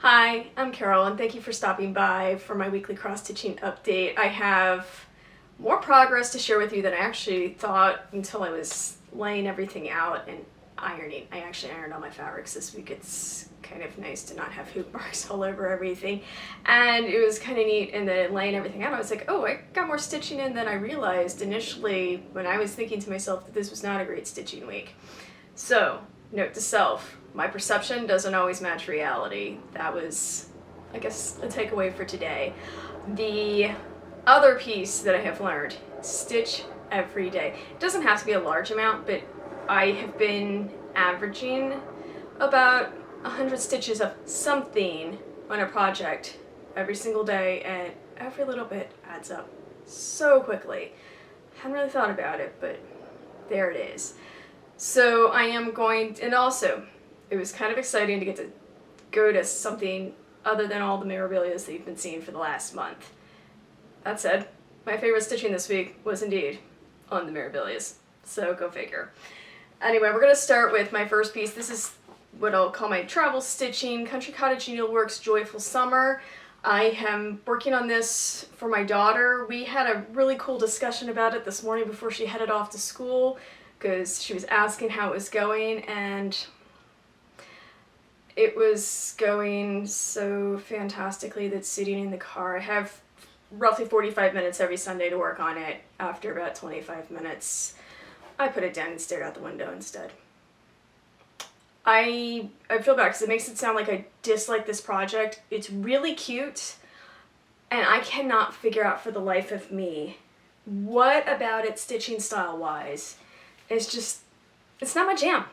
Hi, I'm Carol and thank you for stopping by for my weekly cross-stitching update. I have more progress to share with you than I actually thought until I was laying everything out and ironing. I actually ironed all my fabrics this week. It's kind of nice to not have hoop marks all over everything, and it was kind of neat. And then laying everything out, I was like, oh, I got more stitching in than I realized initially when I was thinking to myself that this was not a great stitching week. So, note to self, my perception doesn't always match reality. That was, I guess, a takeaway for today. The other piece that I have learned, stitch every day. It doesn't have to be a large amount, but I have been averaging about 100 stitches of something on a project every single day, and every little bit adds up so quickly. Hadn't really thought about it, but there it is. So I am going, and also, it was kind of exciting to get to go to something other than all the memorabilia that you've been seeing for the last month. That said, my favorite stitching this week was indeed on the memorabilia, so go figure. Anyway, we're going to start with my first piece. This is what I'll call my travel stitching, Country Cottage Needleworks Joyful Summer. I am working on this for my daughter. We had a really cool discussion about it this morning before she headed off to school, because she was asking how it was going, and it was going so fantastically that sitting in the car, I have roughly 45 minutes every Sunday to work on it. After about 25 minutes, I put it down and stared out the window instead. I feel bad because it makes it sound like I dislike this project. It's really cute, and I cannot figure out for the life of me what about it stitching style wise. It's not my jam.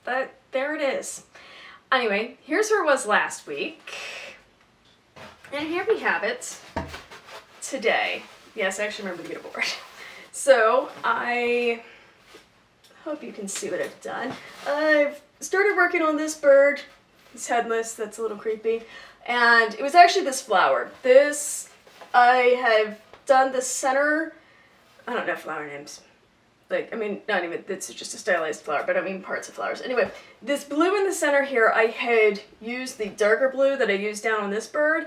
But there it is. Anyway, here's where it was last week. And here we have it today. Yes, I actually remember to get a board. So I hope you can see what I've done. I've started working on this bird. He's headless, that's a little creepy. And it was actually this flower. I have done the center, I don't know flower names. Like, I mean, not even, it's just a stylized flower, but I mean parts of flowers. Anyway, this blue in the center here, I had used the darker blue that I used down on this bird,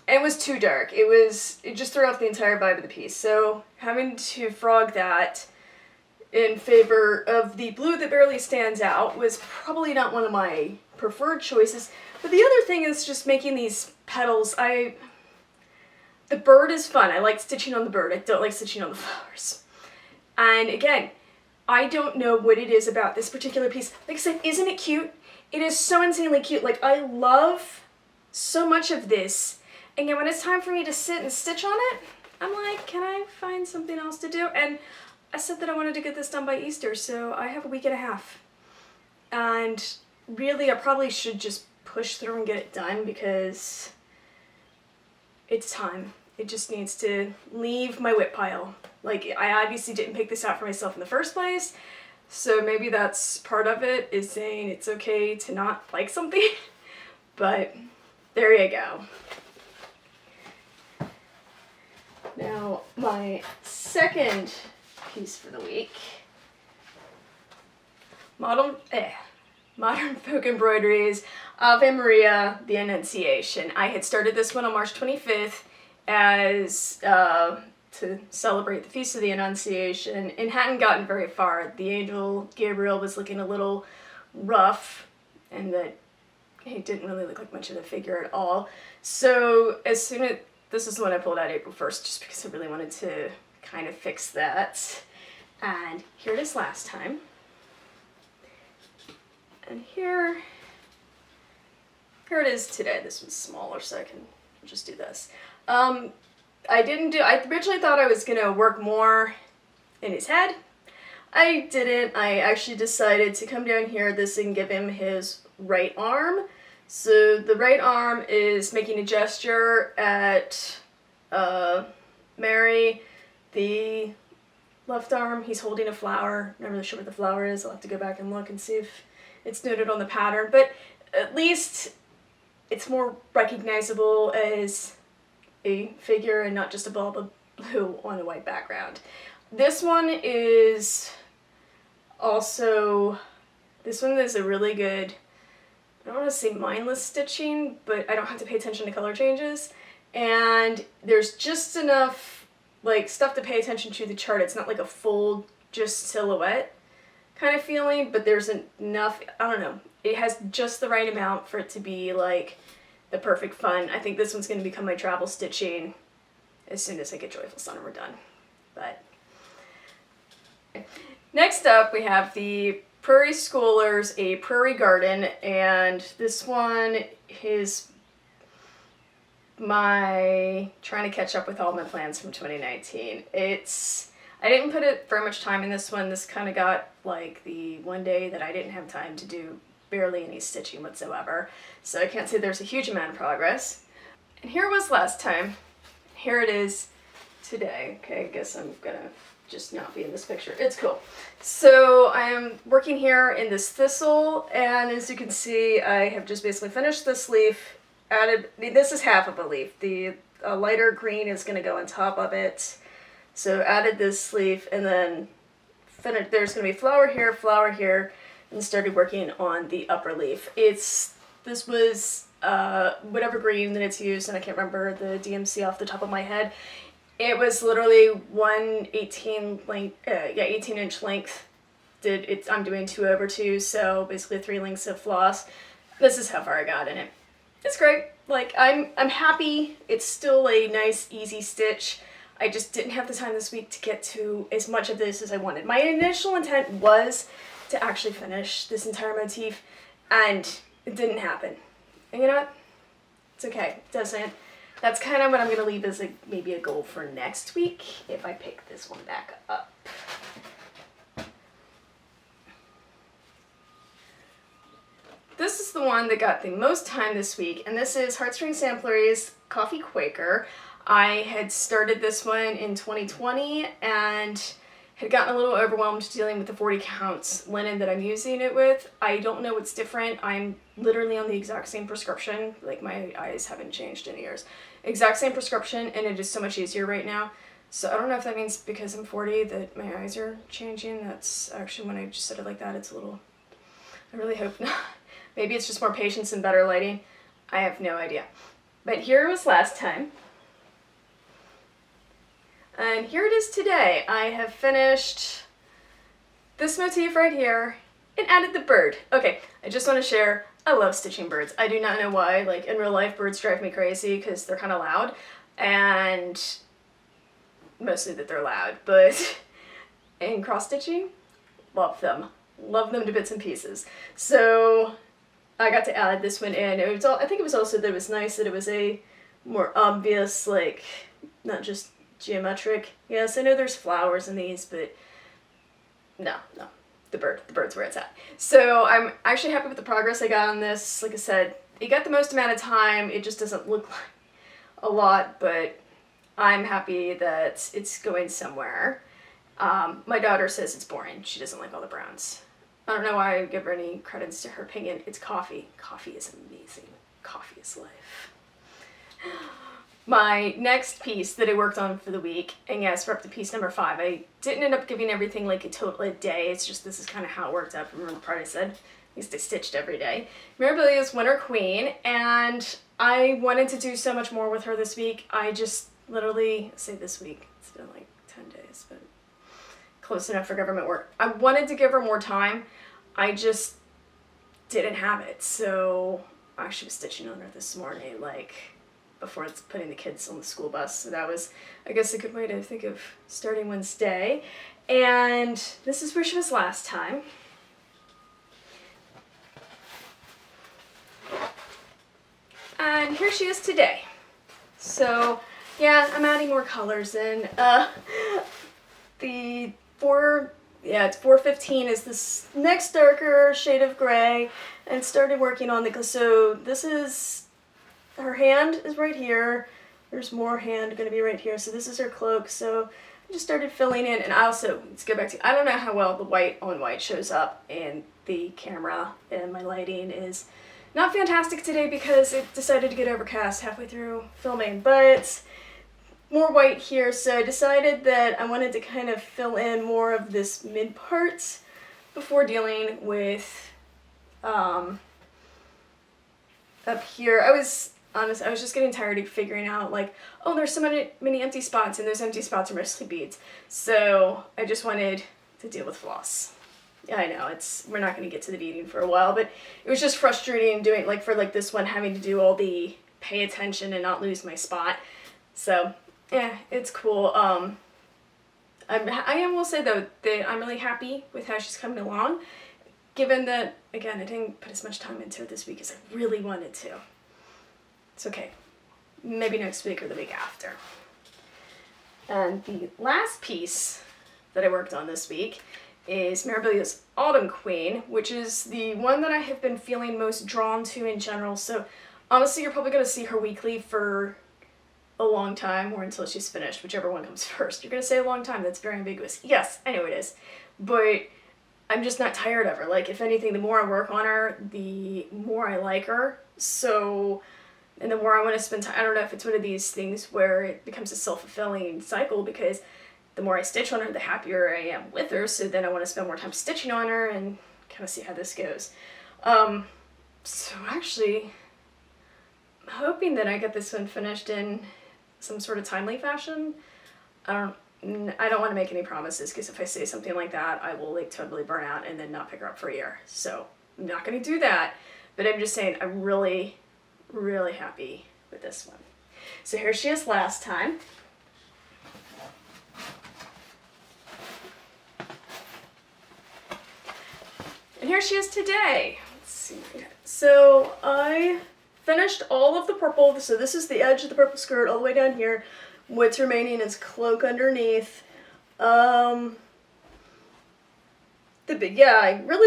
and it was too dark. It just threw off the entire vibe of the piece. So having to frog that in favor of the blue that barely stands out was probably not one of my preferred choices. But the other thing is just making these petals. The bird is fun. I like stitching on the bird. I don't like stitching on the flowers. And again, I don't know what it is about this particular piece. Like I said, isn't it cute? It is so insanely cute. Like, I love so much of this. And yet when it's time for me to sit and stitch on it, I'm like, can I find something else to do? And I said that I wanted to get this done by Easter, so I have a week and a half. And really, I probably should just push through and get it done because it's time. It just needs to leave my whip pile. Like, I obviously didn't pick this out for myself in the first place, so maybe that's part of it, is saying it's okay to not like something. But there you go. Now, my second piece for the week, Modern Folk Embroideries, Ave Maria, the Annunciation. I had started this one on March 25th as to celebrate the Feast of the Annunciation, and hadn't gotten very far. The angel Gabriel was looking a little rough, and that he didn't really look like much of a figure at all. So this is the one I pulled out April 1st, just because I really wanted to kind of fix that. And here it is last time. And here it is today. This one's smaller, so I can just do this. I originally thought I was gonna work more in his head. I didn't. I actually decided to come down here and give him his right arm. So the right arm is making a gesture at Mary. The left arm, he's holding a flower. Not really sure what the flower is. I'll have to go back and look and see if it's noted on the pattern. But at least it's more recognizable as a figure and not just a bulb of blue on a white background. This one is a really good I don't want to say mindless stitching, but I don't have to pay attention to color changes. And there's just enough like stuff to pay attention to the chart. It's not like a full just silhouette kind of feeling, but there's enough, I don't know, it has just the right amount for it to be like the perfect fun. I think this one's going to become my travel stitching as soon as I get Joyful Sun and we're done. But next up we have the Prairie Schoolers, a prairie garden, and this one is my trying to catch up with all my plans from 2019. I didn't put it very much time in this one. This kind of got like the one day that I didn't have time to do barely any stitching whatsoever. So I can't say there's a huge amount of progress. And here it was last time. Here it is today. Okay, I guess I'm gonna just not be in this picture. It's cool. So I am working here in this thistle, and as you can see, I have just basically finished this leaf, added, this is half of a leaf. The lighter green is gonna go on top of it. So added this leaf, and then finished, there's gonna be flower here, and started working on the upper leaf. This was whatever green that it's used, and I can't remember the DMC off the top of my head. It was literally 18 inch length. I'm doing 2/2, so basically 3 lengths of floss. This is how far I got in it. It's great. Like I'm happy. It's still a nice, easy stitch. I just didn't have the time this week to get to as much of this as I wanted. My initial intent was to actually finish this entire motif, and it didn't happen. And you know what? It's okay. It doesn't. That's kind of what I'm going to leave as maybe a goal for next week if I pick this one back up. This is the one that got the most time this week, and this is Heartstring Samplery's Coffee Quaker. I had started this one in 2020 and had gotten a little overwhelmed dealing with the 40 counts linen that I'm using it with. I don't know what's different. I'm literally on the exact same prescription. Like, my eyes haven't changed in years. Exact same prescription, and it is so much easier right now. So I don't know if that means because I'm 40 that my eyes are changing. That's actually, when I just said it like that, it's a little, I really hope not. Maybe it's just more patience and better lighting. I have no idea. But here it was last time. And here it is today. I have finished this motif right here and added the bird. Okay, I just want to share, I love stitching birds. I do not know why. Like, in real life, birds drive me crazy because they're kind of loud, and mostly that they're loud, but in cross-stitching, love them. Love them to bits and pieces. So I got to add this one in. It was all, I think it was also that it was nice that it was a more obvious, like, not just geometric. Yes, I know there's flowers in these, but no, the bird's where it's at. So I'm actually happy with the progress I got on this. Like I said, it got the most amount of time. It just doesn't look like a lot, but I'm happy that it's going somewhere. My daughter says it's boring. She doesn't like all the browns. I don't know why I give her any credits to her opinion. It's coffee. Coffee is amazing. Coffee is life. My next piece that I worked on for the week, and yes, we're up to piece number 5. I didn't end up giving everything like a day. It's just, this is kind of how it worked out. Remember the part I said? At least I stitched every day. Mirabilia's Winter Queen, and I wanted to do so much more with her this week. I just literally, say this week, it's been like 10 days, but close enough for government work. I wanted to give her more time. I just didn't have it. So I actually was stitching on her this morning, like, before it's putting the kids on the school bus. So that was, I guess, a good way to think of starting Wednesday. And this is where she was last time. And here she is today. So yeah, I'm adding more colors in. It's 415 is this next darker shade of gray, and started working on the, so this is, her hand is right here. There's more hand gonna be right here. So this is her cloak. So I just started filling in, and I also, let's go back to, I don't know how well the white on white shows up in the camera, and my lighting is not fantastic today because it decided to get overcast halfway through filming, but more white here. So I decided that I wanted to kind of fill in more of this mid part before dealing with, up here. I was just getting tired of figuring out like, oh, there's so many empty spots, and those empty spots are mostly beads. So I just wanted to deal with floss. Yeah, I know, we're not going to get to the beading for a while, but it was just frustrating doing, like, for like this one, having to do all the pay attention and not lose my spot. So, yeah, it's cool. I will say though that I'm really happy with how she's coming along, given that, again, I didn't put as much time into it this week as I really wanted to. It's okay. Maybe next week or the week after. And the last piece that I worked on this week is Mirabilia's Autumn Queen, which is the one that I have been feeling most drawn to in general. So honestly, you're probably going to see her weekly for a long time, or until she's finished, whichever one comes first. You're going to say a long time, that's very ambiguous. Yes, I know it is. But I'm just not tired of her. Like, if anything, the more I work on her, the more I like her. So, and the more I want to spend time, I don't know if it's one of these things where it becomes a self-fulfilling cycle, because the more I stitch on her, the happier I am with her, so then I want to spend more time stitching on her and kind of see how this goes. So actually, I'm hoping that I get this one finished in some sort of timely fashion. I don't want to make any promises, because if I say something like that, I will like totally burn out and then not pick her up for a year. So I'm not going to do that, but I'm just saying I'm really, really happy with this one. So here she is last time. And here she is today. Let's see. So I finished all of the purple. So this is the edge of the purple skirt all the way down here. What's remaining is cloak underneath. Really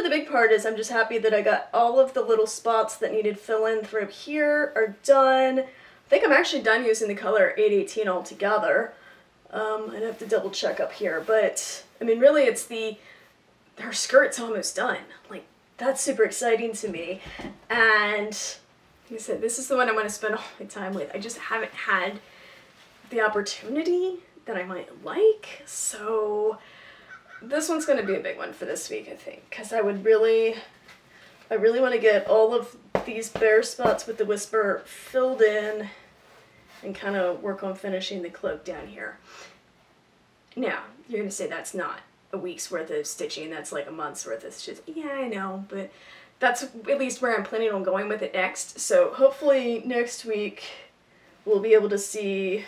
the big part is I'm just happy that I got all of the little spots that needed fill in through here are done. I think I'm actually done using the color 818 altogether. I'd have to double check up here, but I mean, really it's her skirt's almost done. Like, that's super exciting to me. And like I said, this is the one I want to spend all my time with. I just haven't had the opportunity that I might like. So this one's going to be a big one for this week, I think, because I really want to get all of these bare spots with the Whisper filled in and kind of work on finishing the cloak down here. Now, you're going to say that's not a week's worth of stitching, that's like a month's worth of stitching. Yeah, I know, but that's at least where I'm planning on going with it next. So hopefully next week we'll be able to see,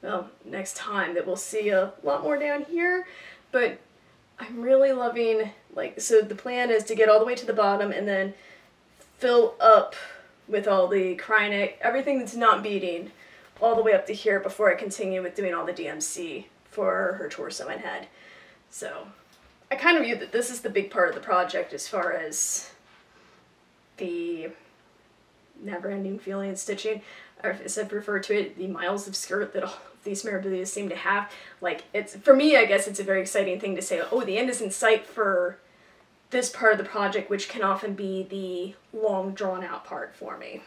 well, next time that we'll see a lot more down here. But I'm really loving, like, so the plan is to get all the way to the bottom and then fill up with all the Krynic, everything that's not beading, all the way up to here before I continue with doing all the DMC for her torso and head. So I kind of view that this is the big part of the project as far as the never-ending feeling of stitching, or as I've referred to it, the miles of skirt that all of these Mirabilias seem to have. Like, it's, for me, I guess it's a very exciting thing to say, oh, the end is in sight for this part of the project, which can often be the long drawn-out part for me.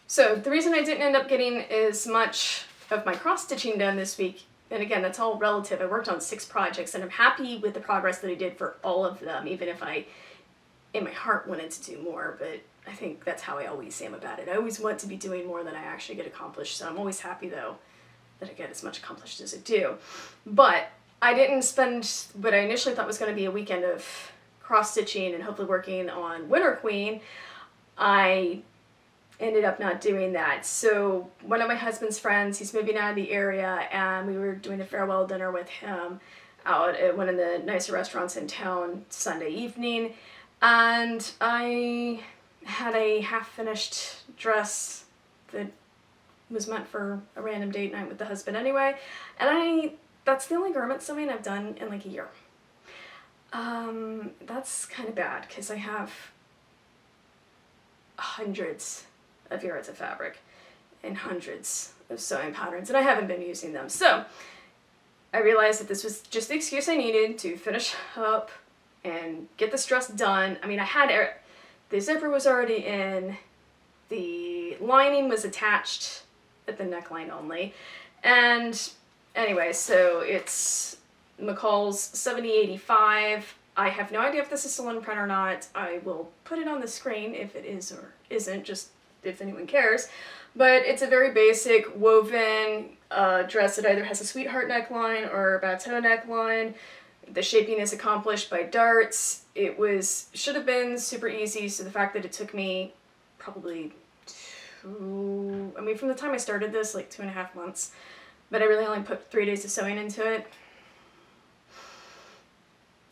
So the reason I didn't end up getting as much of my cross-stitching done this week, and again, that's all relative. I worked on 6 projects, and I'm happy with the progress that I did for all of them, even if I, in my heart, wanted to do more. But I think that's how I always am about it. I always want to be doing more than I actually get accomplished, so I'm always happy, though, that I get as much accomplished as I do. But I didn't spend what I initially thought was going to be a weekend of cross-stitching and hopefully working on Winter Queen. I ended up not doing that. So one of my husband's friends, he's moving out of the area, and we were doing a farewell dinner with him out at one of the nicer restaurants in town Sunday evening, and I had a half-finished dress that was meant for a random date night with the husband anyway, and that's the only garment sewing I've done in like a year. That's kind of bad, because I have hundreds of yards of fabric and hundreds of sewing patterns, and I haven't been using them. So I realized that this was just the excuse I needed to finish up and get this dress done. I mean, the zipper was already in, the lining was attached at the neckline only, and anyway, so it's McCalls 7085. I have no idea if this is still in print or not. I will put it on the screen if it is or isn't, just if anyone cares. But it's a very basic woven dress that either has a sweetheart neckline or a bateau neckline. The shaping is accomplished by darts. It should have been super easy, so the fact that it took me probably from the time I started this, like 2.5 months, but I really only put 3 days of sewing into it.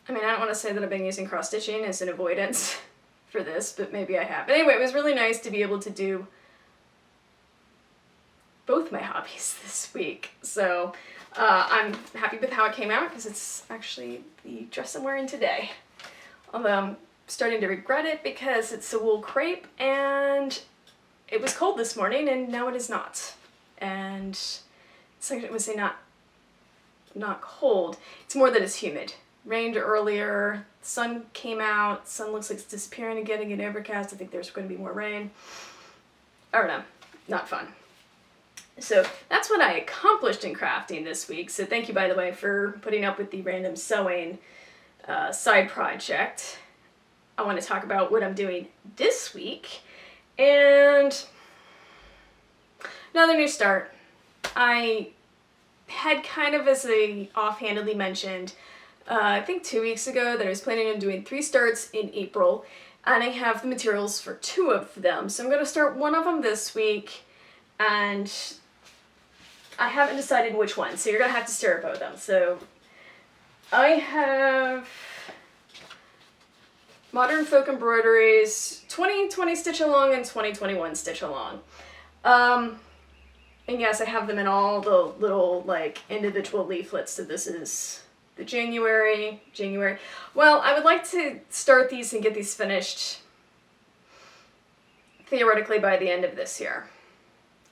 I mean, I don't want to say that I've been using cross-stitching as an avoidance for this, but maybe I have. But anyway, it was really nice to be able to do both my hobbies this week. So I'm happy with how it came out, because it's actually the dress I'm wearing today. Although I'm starting to regret it because it's a wool crepe and it was cold this morning and now it is not. And it's like, I would say not cold. It's more that it's humid. Rained earlier, sun came out, sun looks like it's disappearing and getting an overcast. I think there's going to be more rain. I don't know, not fun. So that's what I accomplished in crafting this week. So thank you, by the way, for putting up with the random sewing side project. I want to talk about what I'm doing this week. And another new start. I had kind of as a offhandedly mentioned, I think 2 weeks ago, that I was planning on doing 3 starts in April. And I have the materials for 2 of them. So I'm going to start one of them this week. And I haven't decided which one, so you're going to have to stare at both of them. So I have Modern Folk Embroideries 2020 stitch along and 2021 stitch along. And yes, I have them in all the little like individual leaflets. So this is the January. Well, I would like to start these and get these finished theoretically by the end of this year.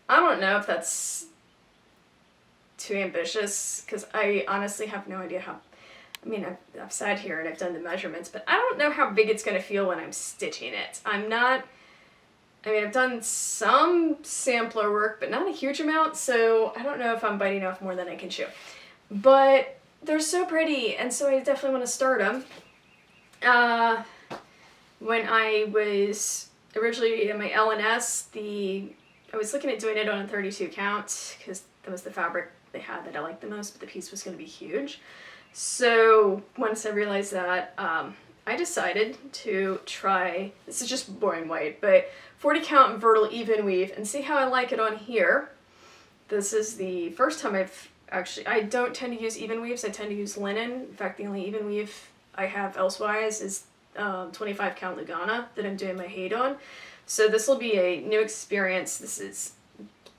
I don't know if that's too ambitious, because I honestly have no idea how, I mean, I've sat here and I've done the measurements, but I don't know how big it's going to feel when I'm stitching it. I've done some sampler work, but not a huge amount, so I don't know if I'm biting off more than I can chew. But they're so pretty, and so I definitely want to start them. When I was originally in my L&S, I was looking at doing it on a 32 count, because that was the fabric they had that I liked the most, but the piece was going to be huge. So once I realized that, I decided to try, this is just boring white, but 40 count inverted even weave, and see how I like it on here. This is the first time I don't tend to use even weaves, I tend to use linen. In fact, the only even weave I have elsewise is 25 count Lugana that I'm doing my height on. So this will be a new experience. This is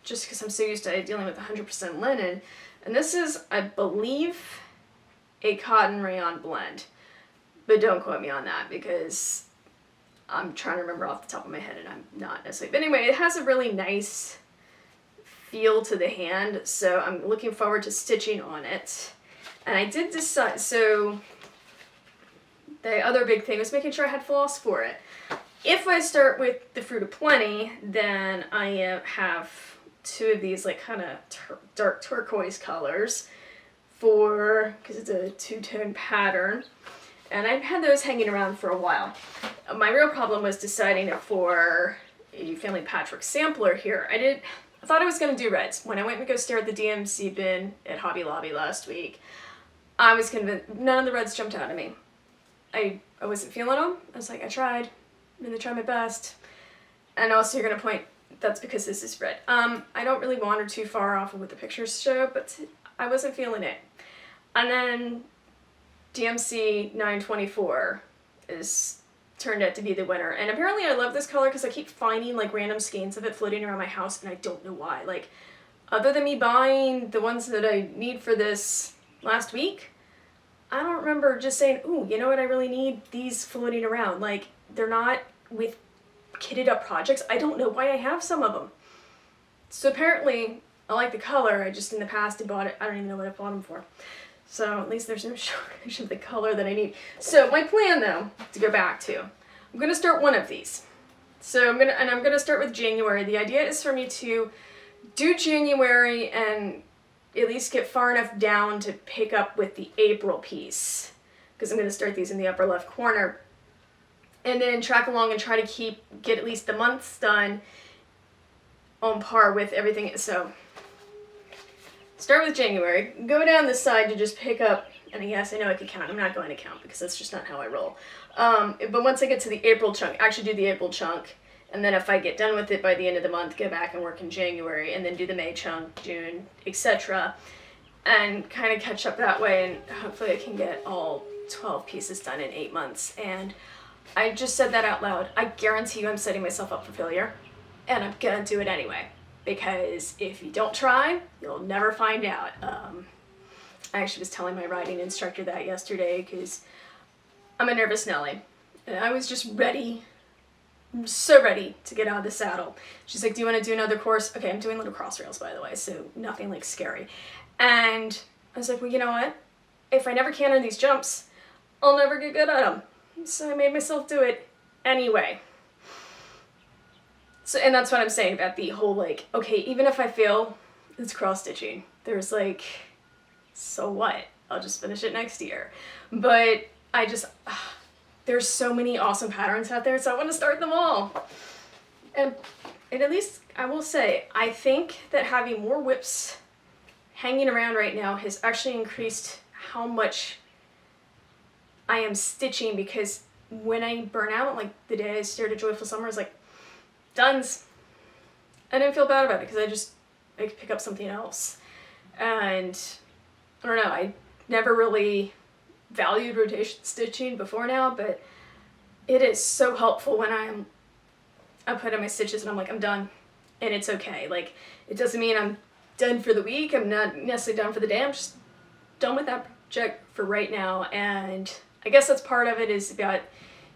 just because I'm so used to dealing with 100% linen. And this is, I believe, a cotton rayon blend. But don't quote me on that, because I'm trying to remember off the top of my head and I'm not necessarily. But anyway, it has a really nice feel to the hand, so I'm looking forward to stitching on it. And I did decide, so the other big thing was making sure I had floss for it. If I start with the Fruit of Plenty, then I have 2 of these like kind of dark turquoise colors because it's a 2-tone pattern. And I've had those hanging around for a while. My real problem was deciding for a family patchwork sampler here. I thought I was going to do reds. When I went to go stare at the DMC bin at Hobby Lobby last week, I was convinced none of the reds jumped out at me. I wasn't feeling them. I was like, I tried. I'm going to try my best. And also you're going to point, that's because this is red. I don't really wander too far off of what the pictures show, but I wasn't feeling it. And then DMC 924 turned out to be the winner. And apparently I love this color because I keep finding like random skeins of it floating around my house, and I don't know why. Like, other than me buying the ones that I need for this last week, I don't remember just saying, ooh, you know what I really need? These floating around. Like, they're not with kitted up projects. I don't know why I have some of them. So apparently I like the color. I just in the past had bought it. I don't even know what I bought them for. So at least there's no shortage of the color that I need. So my plan though, to go back to, I'm going to start one of these. So I'm going to start with January. The idea is for me to do January and at least get far enough down to pick up with the April piece, because I'm going to start these in the upper left corner. and then track along and try to get at least the months done on par with everything. So start with January, go down the side to just pick up, and yes, I know I could count. I'm not going to count because that's just not how I roll. But once I get to the April chunk, actually do the April chunk, and then if I get done with it by the end of the month, go back and work in January, and then do the May chunk, June, etc. And kind of catch up that way, and hopefully I can get all 12 pieces done in 8 months. And I just said that out loud. I guarantee you I'm setting myself up for failure, and I'm gonna do it anyway. Because if you don't try, you'll never find out. I actually was telling my riding instructor that yesterday because I'm a nervous Nelly. And I was just ready, I'm so ready to get out of the saddle. She's like, do you want to do another course? Okay, I'm doing little cross rails, by the way, so nothing like scary. And I was like, well, you know what? If I never canter these jumps, I'll never get good at them. So I made myself do it anyway. So, and that's what I'm saying about the whole, like, okay, even if I fail, it's cross-stitching. There's like, so what? I'll just finish it next year. But I just, there's so many awesome patterns out there, so I want to start them all. And at least, I will say, I think that having more whips hanging around right now has actually increased how much I am stitching, because when I burn out, like the day I started Joyful Summer, I was like, done's. I didn't feel bad about it because I could pick up something else. And I don't know, I never really valued rotation stitching before now, but it is so helpful when I put in my stitches and I'm like, I'm done. And it's okay. Like, it doesn't mean I'm done for the week. I'm not necessarily done for the day. I'm just done with that project for right now. And I guess that's part of it, is about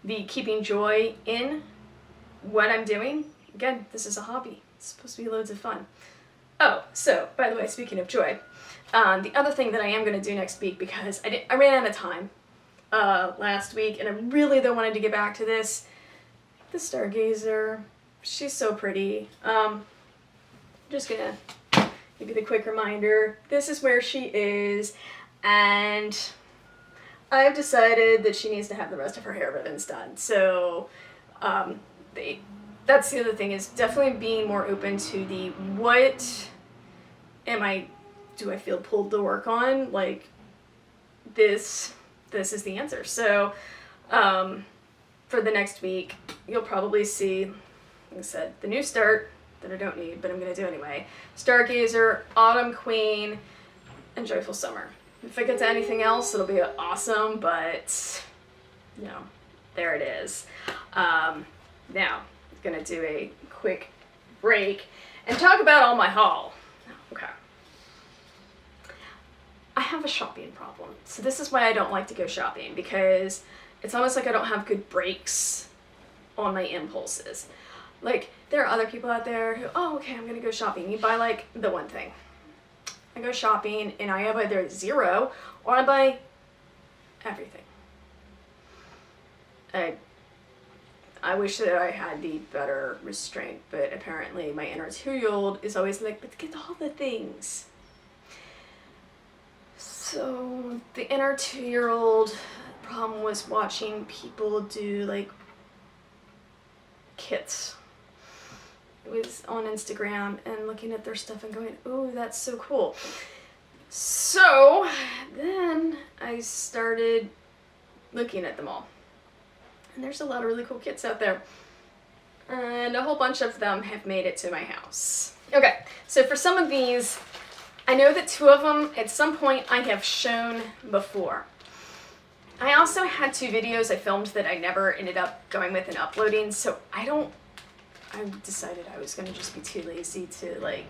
the keeping joy in what I'm doing. Again, this is a hobby. It's supposed to be loads of fun. Oh, so, by the way, speaking of joy, the other thing that I am going to do next week, because I ran out of time last week, and I really though wanted to get back to this, the Stargazer. She's so pretty. Just going to give you the quick reminder. This is where she is, and I've decided that she needs to have the rest of her hair ribbons done. So, that's the other thing, is definitely being more open to the what do I feel pulled to work on? Like, this is the answer. So, for the next week, you'll probably see, like I said, the new start that I don't need, but I'm going to do anyway. Stargazer, Autumn Queen, and Joyful Summer. If I get to anything else, it'll be awesome, but, you know, there it is. Now, I'm going to do a quick break and talk about all my haul. Okay. I have a shopping problem. So this is why I don't like to go shopping, because it's almost like I don't have good breaks on my impulses. Like, there are other people out there who, oh, okay, I'm going to go shopping. You buy, like, the one thing. I go shopping, and I have either zero, or I buy everything. I wish that I had the better restraint, but apparently my inner 2-year-old is always like, but get all the things. So the inner 2-year-old problem was watching people do, like, kits. It was on Instagram and looking at their stuff and going, oh, that's so cool. So then I started looking at them all. And there's a lot of really cool kits out there. And a whole bunch of them have made it to my house. Okay, so for some of these, I know that 2 of them at some point I have shown before. I also had 2 videos I filmed that I never ended up going with and uploading, so I decided I was going to just be too lazy to, like,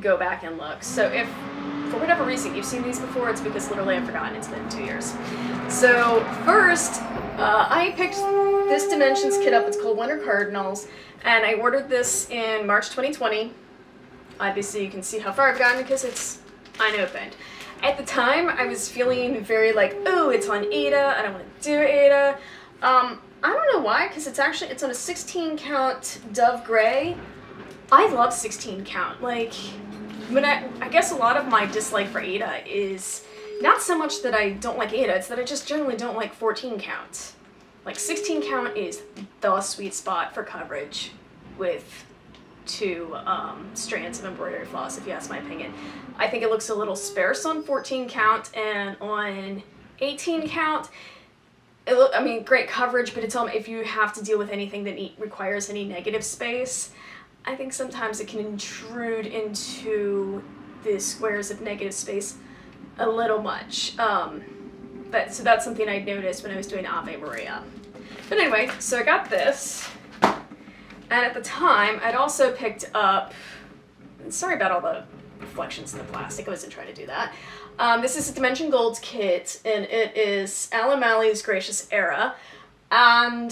go back and look. So if, for whatever reason, you've seen these before, it's because literally I've forgotten. It's been 2 years. So first, I picked this Dimensions kit up. It's called Winter Cardinals, and I ordered this in March 2020. Obviously, you can see how far I've gotten because it's unopened. At the time, I was feeling very like, oh, it's on Ada. I don't want to do Ada. I don't know why, because it's on a 16 count Dove Gray. I love 16 count. Like, I guess a lot of my dislike for Ada is not so much that I don't like Ada, it's that I just generally don't like 14 count. Like 16 count is the sweet spot for coverage with 2 strands of embroidery floss, if you ask my opinion. I think it looks a little sparse on 14 count, and on 18 count, I mean, great coverage, but it's if you have to deal with anything that requires any negative space, I think sometimes it can intrude into the squares of negative space a little much. So that's something I noticed when I was doing Ave Maria. But anyway, so I got this, and at the time, I'd also picked up, sorry about all the reflections in the plastic, I wasn't trying to do that. This is a Dimension Gold kit, and it is Alan Malley's Gracious Era, and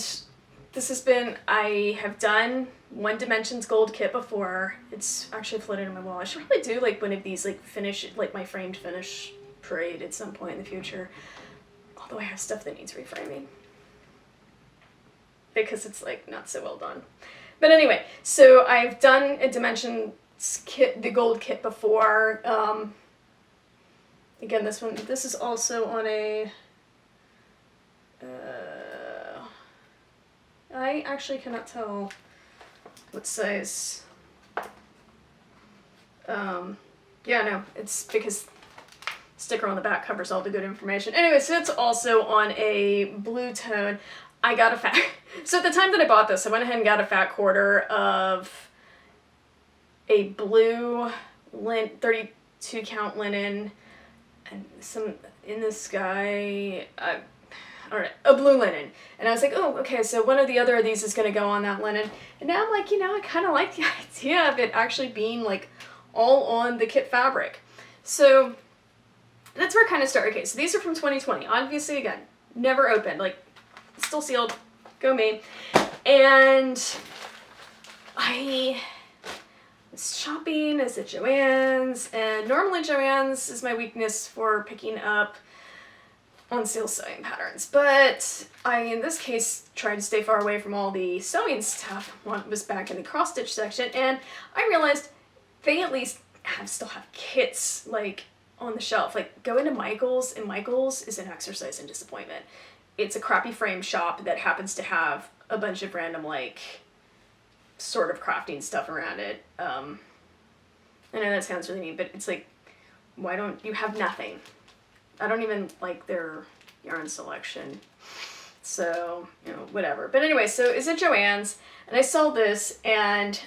this has been, I have done One Dimensions Gold kit before. It's actually floated on my wall. I should probably do like one of these, like finish, like my framed finish parade at some point in the future. Although I have stuff that needs reframing, because it's like not so well done. But anyway, so I've done a Dimensions kit, the gold kit before. Again, this is also on a, I actually cannot tell what size. Yeah, no, it's because sticker on the back covers all the good information. Anyway, so it's also on a blue tone. I got a fat, so at the time that I bought this, I went ahead and got a fat quarter of a blue 32 count linen, and some in the sky, a blue linen. And I was like, oh, okay, so one or the other of these is gonna go on that linen. And now I'm like, you know, I kind of like the idea of it actually being like all on the kit fabric. So that's where I kind of start. Okay, so these are from 2020. Obviously, again, never opened, like still sealed, go me. And I was shopping as a Joanns, and normally Joanns is my weakness for picking up on sale sewing patterns, but I, in this case, tried to stay far away from all the sewing stuff. One was back in the cross stitch section, and I realized they at least still have kits like on the shelf. Like, go into McCalls, and McCalls is an exercise in disappointment. It's a crappy frame shop that happens to have a bunch of random, like, sort of crafting stuff around it. I know that sounds really mean, but it's like, why don't you have nothing? I don't even like their yarn selection. So, you know, whatever. But anyway, so it's at Joanns, and I saw this, and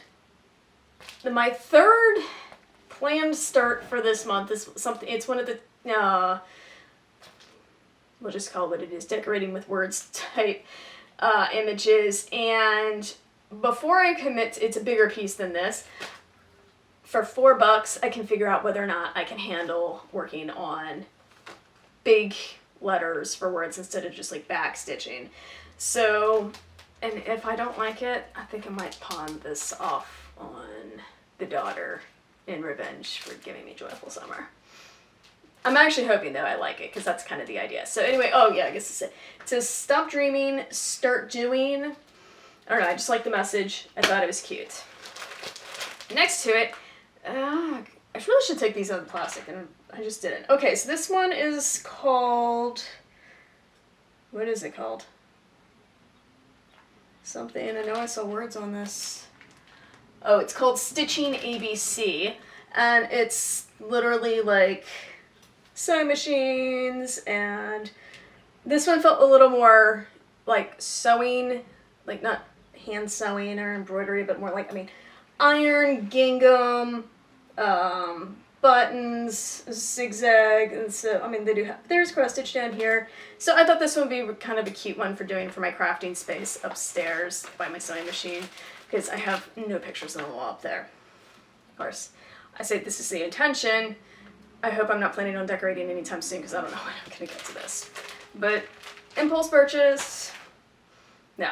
my third planned start for this month is something, it's one of the, we'll just call it what it is, decorating with words type images. And before I commit, it's a bigger piece than this. For $4, I can figure out whether or not I can handle working on big letters for words instead of just like back stitching. So, and if I don't like it, I think I might pawn this off on the daughter in revenge for giving me Joyful Summer. I'm actually hoping though I like it, because that's kind of the idea. So anyway, oh yeah, I guess it's it. To stop dreaming, start doing. I don't know, I just like the message. I thought it was cute. Next to it, I really should take these out of the plastic, and I just didn't. Okay, so this one is called, what is it called? Something, I know I saw words on this. Oh, it's called Stitching ABC, and it's literally like sewing machines, and this one felt a little more like sewing, like not hand sewing or embroidery, but more like, I mean, iron, gingham, buttons, zigzag, and so, I mean, they do have, there's cross stitch down here. So I thought this one would be kind of a cute one for doing for my crafting space upstairs by my sewing machine, because I have no pictures on the wall up there. Of course, I say this is the intention. I hope I'm not planning on decorating anytime soon, because I don't know when I'm gonna get to this. But impulse purchase, no.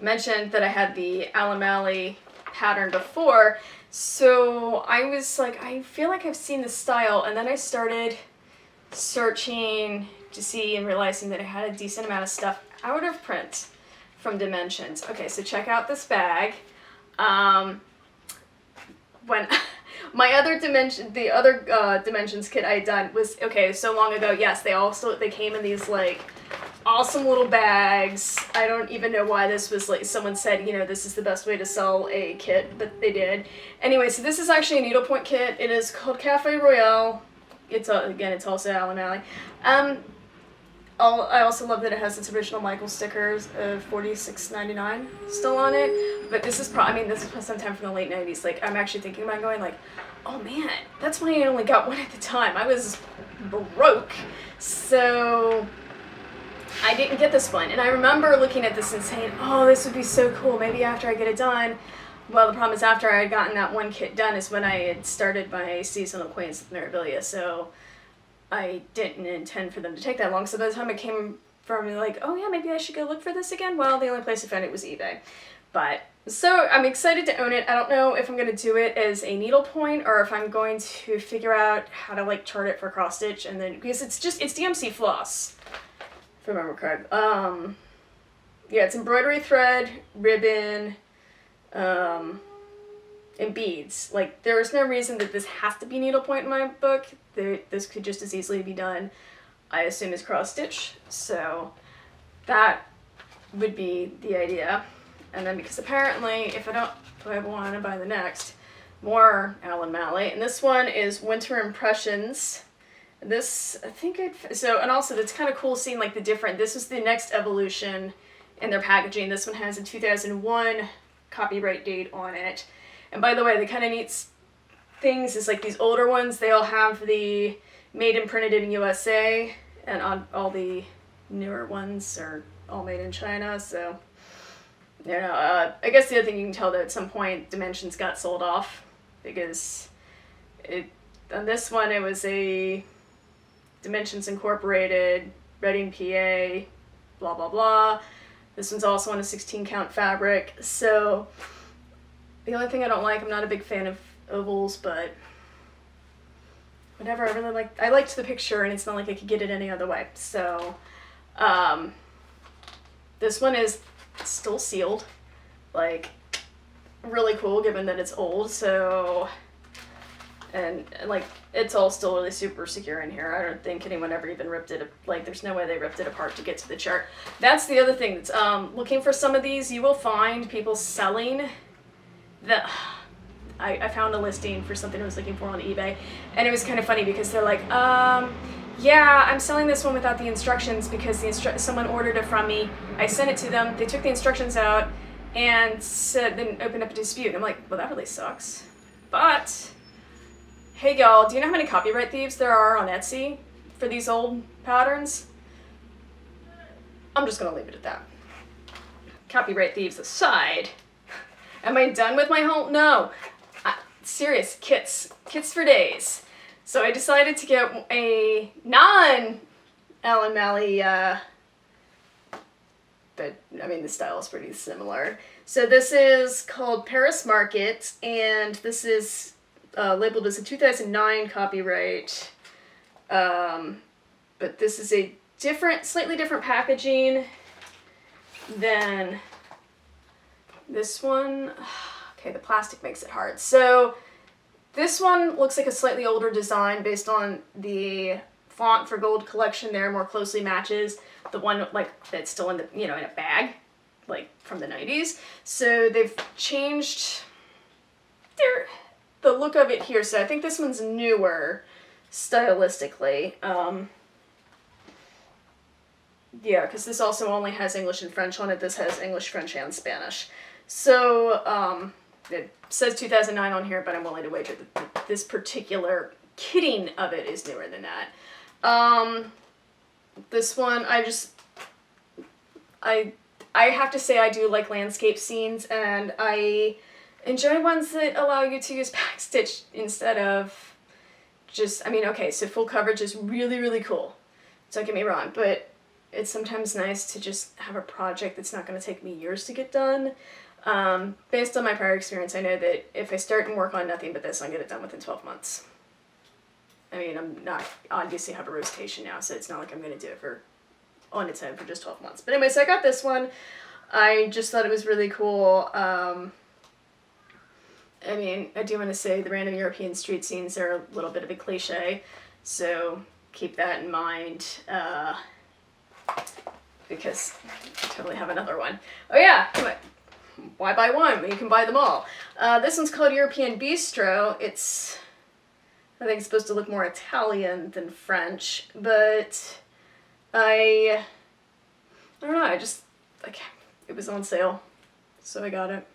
Mentioned that I had the Alan Malley pattern before, so I was like, I feel like I've seen this style, and then I started searching to see and realizing that I had a decent amount of stuff out of print from Dimensions. Okay, so check out this bag. When my other Dimensions kit I had done was, okay, so long ago, yes, they came in these like awesome little bags. I don't even know why this was like, someone said, you know, this is the best way to sell a kit, but they did. Anyway, so this is actually a needlepoint kit. It is called Cafe Royale. It's, again, it's also Allen Alley. I also love that it has its original Michael stickers of $46.99 still on it. But this is this is sometime from the late 90s. Like, I'm actually thinking about going like, oh man, that's why I only got one at the time. I was broke. So I didn't get this one. And I remember looking at this and saying, oh, this would be so cool. Maybe after I get it done. Well, the problem is after I had gotten that one kit done is when I had started my seasonal acquaintance with memorabilia. So I didn't intend for them to take that long. So by the time it came from like, oh yeah, maybe I should go look for this again. Well, the only place I found it was eBay. But so I'm excited to own it. I don't know if I'm going to do it as a needlepoint or if I'm going to figure out how to like chart it for cross stitch, and then because it's DMC floss, if I remember correct. Yeah, it's embroidery thread, ribbon, and beads. Like, there is no reason that this has to be needlepoint in my book. This could just as easily be done, I assume, as cross stitch. So that would be the idea. And then because apparently if I want to buy the next, more Allen Malley, and this one is Winter Impressions. This, I think and also it's kind of cool seeing like the different, this is the next evolution in their packaging. This one has a 2001 copyright date on it. And by the way, the kind of neat things is like these older ones, they all have the made and printed in USA, and on all the newer ones are all made in China. So, you know, I guess the other thing you can tell that at some point Dimensions got sold off, because on this one it was a Dimensions Incorporated, Reading, PA, blah blah blah. This one's also on a 16 count fabric. So the only thing I don't like, I'm not a big fan of ovals, but whatever, I liked the picture, and it's not like I could get it any other way. So this one is still sealed, like really cool given that it's old. So, and like it's all still really super secure in here. I don't think anyone ever even ripped it, like there's no way they ripped it apart to get to the chart. That's the other thing that's looking for some of these, you will find people selling the I found a listing for something I was looking for on eBay, and it was kind of funny because they're like, yeah, I'm selling this one without the instructions because someone ordered it from me. I sent it to them, they took the instructions out, and then opened up a dispute. And I'm like, well, that really sucks. But, hey y'all, do you know how many copyright thieves there are on Etsy for these old patterns? I'm just gonna leave it at that. Copyright thieves aside, am I done with my whole? No. Serious, kits for days. So I decided to get a non-Allen Malley, but I mean the style is pretty similar. So this is called Paris Market, and this is labeled as a 2009 copyright, but this is a slightly different packaging than this one. Okay, the plastic makes it hard. So this one looks like a slightly older design based on the font for Gold Collection there, more closely matches the one like that's still in the, you know, in a bag, like from the 90s. So they've changed the look of it here. So I think this one's newer stylistically. Yeah, because this also only has English and French on it. This has English, French, and Spanish. So, it says 2009 on here, but I'm willing to wager that this particular kitting of it is newer than that. This one, I have to say I do like landscape scenes, and I enjoy ones that allow you to use backstitch instead of just, I mean, okay, so full coverage is really, really cool. Don't get me wrong, but it's sometimes nice to just have a project that's not going to take me years to get done. Based on my prior experience, I know that if I start and work on nothing but this, I'll get it done within 12 months. I mean, I'm not, obviously have a rotation now, so it's not like I'm going to do it on its own for just 12 months. But anyway, so I got this one. I just thought it was really cool. I mean, I do want to say the random European street scenes are a little bit of a cliche, so keep that in mind. because I totally have another one. Oh yeah, come on. Why buy one when you can buy them all? This one's called European Bistro. I think it's supposed to look more Italian than French, but I don't know, it was on sale, so I got it.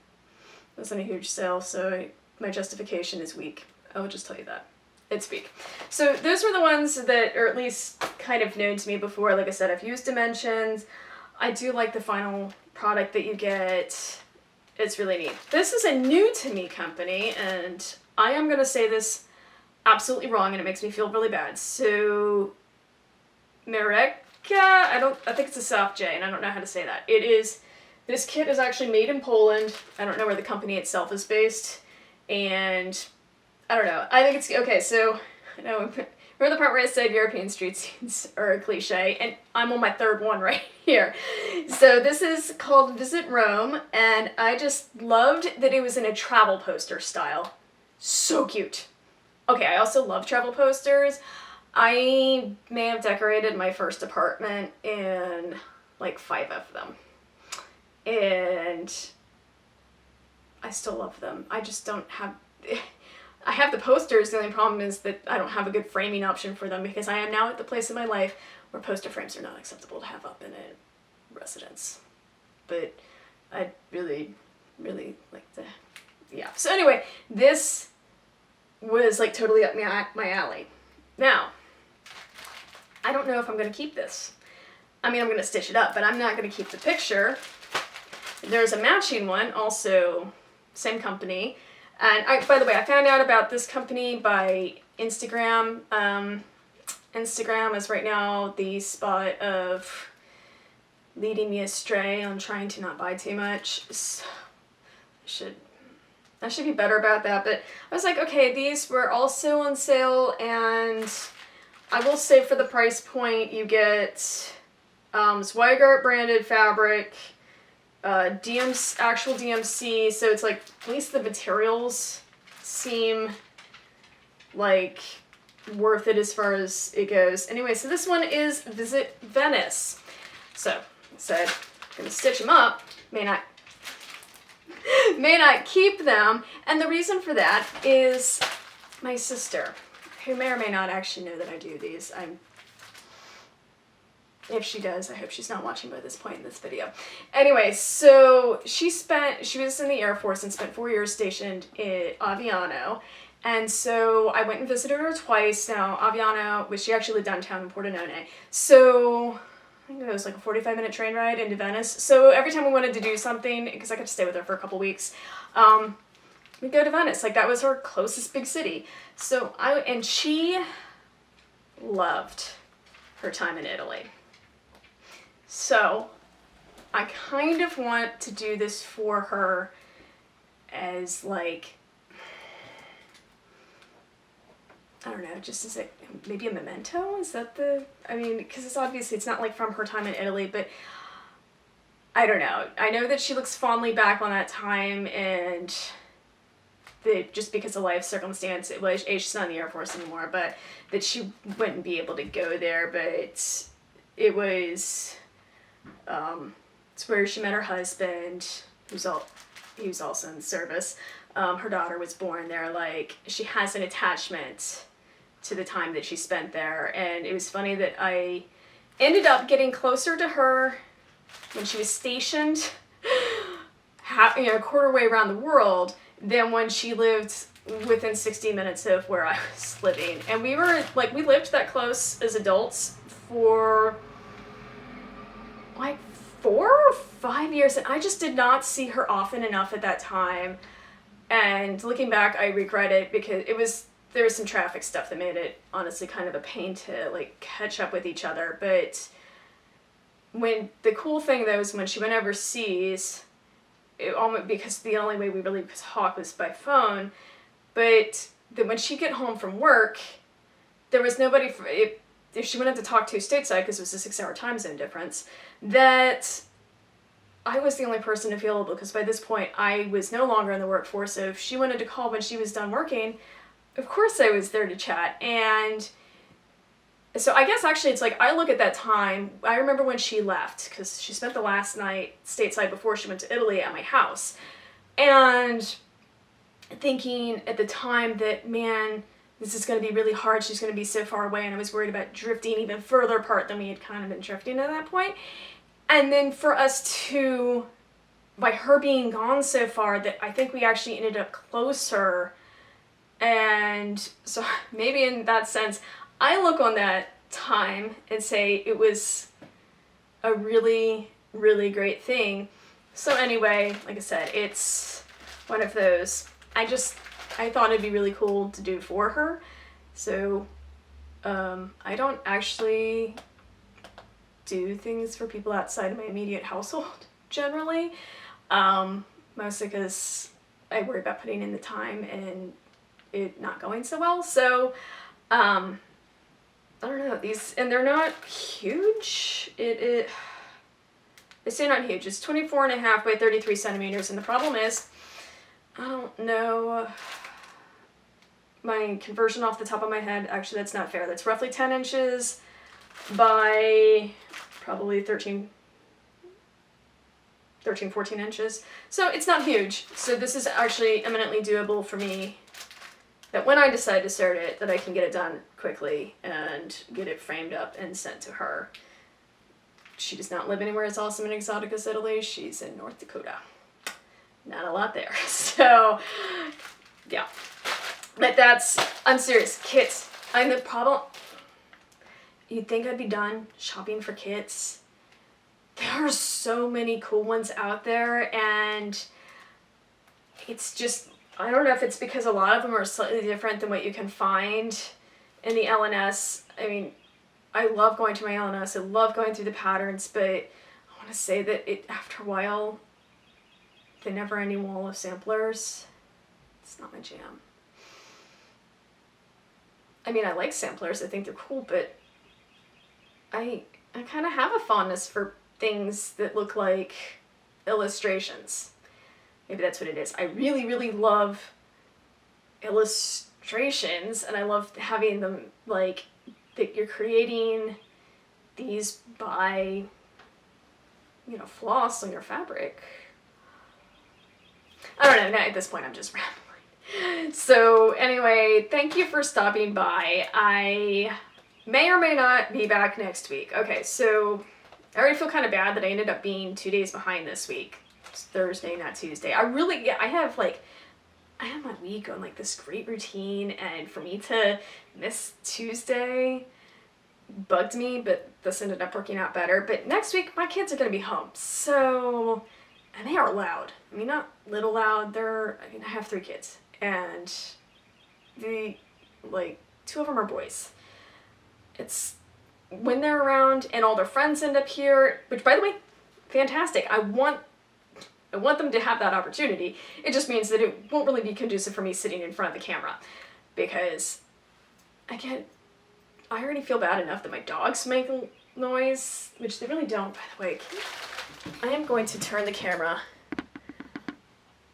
It wasn't a huge sale, so my justification is weak. I will just tell you that. It's weak. So those were the ones that are at least kind of known to me before. Like I said, I've used Dimensions. I do like the final product that you get. It's really neat. This is a new to me company, and I am going to say this absolutely wrong, and it makes me feel really bad. So, Mirek, I think it's a soft J, and I don't know how to say that. This kit is actually made in Poland. I don't know where the company itself is based, and I don't know. I think it's, okay, so, remember the part where I said European street scenes are a cliche, and I'm on my third one right here. So this is called Visit Rome, and I just loved that it was in a travel poster style. So cute. Okay, I also love travel posters. I may have decorated my first apartment in like 5 of them. And I still love them. I just don't have... I have the posters, the only problem is that I don't have a good framing option for them because I am now at the place in my life where poster frames are not acceptable to have up in a residence. But I really, really like the... Yeah. So anyway, this was like totally up my alley. Now, I don't know if I'm going to keep this. I mean, I'm going to stitch it up, but I'm not going to keep the picture. There's a matching one, also same company. And by the way, I found out about this company by Instagram. Instagram is right now the spot of leading me astray on trying to not buy too much. So I should be better about that. But I was like, okay, these were also on sale, and I will say for the price point, you get Zweigart branded fabric, actual DMC, so it's like, at least the materials seem like worth it as far as it goes. Anyway, so this one is Visit Venice. So, I said, I'm gonna stitch them up, may not keep them, and the reason for that is my sister, who may or may not actually know that I do these. If she does, I hope she's not watching by this point in this video. Anyway, so she was in the Air Force and spent 4 years stationed at Aviano. And so I went and visited her twice. Now, Aviano, she actually lived downtown in Pordenone. So I think it was like a 45-minute train ride into Venice. So every time we wanted to do something, because I got to stay with her for a couple weeks, we'd go to Venice. Like, that was her closest big city. So and she loved her time in Italy. So I kind of want to do this for her as like, I don't know, just as maybe a memento? Is that I mean, because it's not like from her time in Italy, but I don't know. I know that she looks fondly back on that time, and that just because of life circumstance, she's not in the Air Force anymore, but that she wouldn't be able to go there, but it was... it's where she met her husband, he was also in the service. Her daughter was born there. Like, she has an attachment to the time that she spent there, and it was funny that I ended up getting closer to her when she was stationed, a quarter way around the world, than when she lived within 60 minutes of where I was living. And we lived that close as adults for like 4 or 5 years, and I just did not see her often enough at that time. And looking back, I regret it because there was some traffic stuff that made it honestly kind of a pain to like catch up with each other. But the cool thing though is when she went overseas, because the only way we really could talk was by phone, but then when she'd get home from work, there was nobody if she wanted to talk to stateside, because it was a 6-hour time zone difference, that I was the only person available, because by this point I was no longer in the workforce. So if she wanted to call when she was done working, of course I was there to chat. And So I guess actually it's like, I look at that time, I remember when she left, because she spent the last night stateside before she went to Italy at my house. And thinking at the time that, man, this is going to be really hard, she's going to be so far away, and I was worried about drifting even further apart than we had kind of been drifting at that point. And then for us to, by her being gone so far, that I think we actually ended up closer. And so maybe in that sense, I look on that time and say it was a really, really great thing. So anyway, like I said, it's one of those, I thought it'd be really cool to do for her. So I don't actually do things for people outside of my immediate household generally, mostly because I worry about putting in the time and it not going so well. So I don't know, these, and they're not huge. I say not huge, it's 24.5 by 33 centimeters, and the problem is, I don't know my conversion off the top of my head. Actually, that's not fair. That's roughly 10 inches by probably 13, 14 inches. So it's not huge. So this is actually eminently doable for me, that when I decide to start it, that I can get it done quickly and get it framed up and sent to her. She does not live anywhere as awesome and exotic as Italy. She's in North Dakota. Not a lot there. So, yeah. But I'm serious, kits. The problem, you'd think I'd be done shopping for kits. There are so many cool ones out there, and it's just, I don't know if it's because a lot of them are slightly different than what you can find in the LNS. I mean, I love going to my LNS, I love going through the patterns, but I want to say that after a while, the never-ending wall of samplers, it's not my jam. I mean, I like samplers, I think they're cool, but I kind of have a fondness for things that look like illustrations. Maybe that's what it is. I really, really love illustrations, and I love having them, like, that you're creating these by, you know, floss on your fabric. I don't know, now at this point I'm just rambling. So anyway, thank you for stopping by. I may or may not be back next week. Okay, so I already feel kind of bad that I ended up being 2 days behind this week. It's Thursday, not Tuesday. I have my week on like this great routine, and for me to miss Tuesday bugged me, but this ended up working out better. But next week my kids are gonna be home, so, and they are loud. I mean, not little loud, I have 3 kids, and like 2 of them are boys. It's when they're around and all their friends end up here, which by the way, fantastic. I want them to have that opportunity. It just means that it won't really be conducive for me sitting in front of the camera, because I already feel bad enough that my dogs make noise, which they really don't, by the way. I am going to turn the camera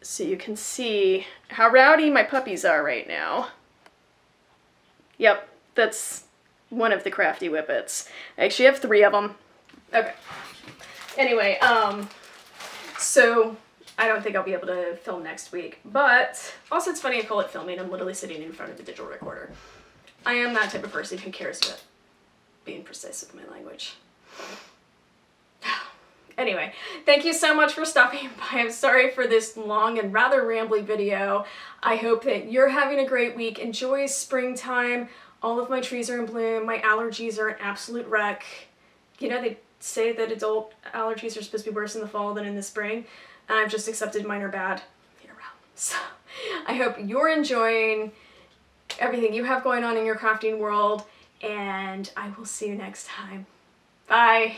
so you can see how rowdy my puppies are right now. Yep, that's one of the crafty whippets. I actually have 3 of them. Okay. Anyway, so I don't think I'll be able to film next week, but also it's funny I call it filming. I'm literally sitting in front of a digital recorder. I am that type of person who cares about being precise with my language. Anyway, thank you so much for stopping by. I'm sorry for this long and rather rambly video. I hope that you're having a great week. Enjoy springtime. All of my trees are in bloom. My allergies are an absolute wreck. You know, they say that adult allergies are supposed to be worse in the fall than in the spring, and I've just accepted mine are bad year-round. So I hope you're enjoying everything you have going on in your crafting world, and I will see you next time. Bye.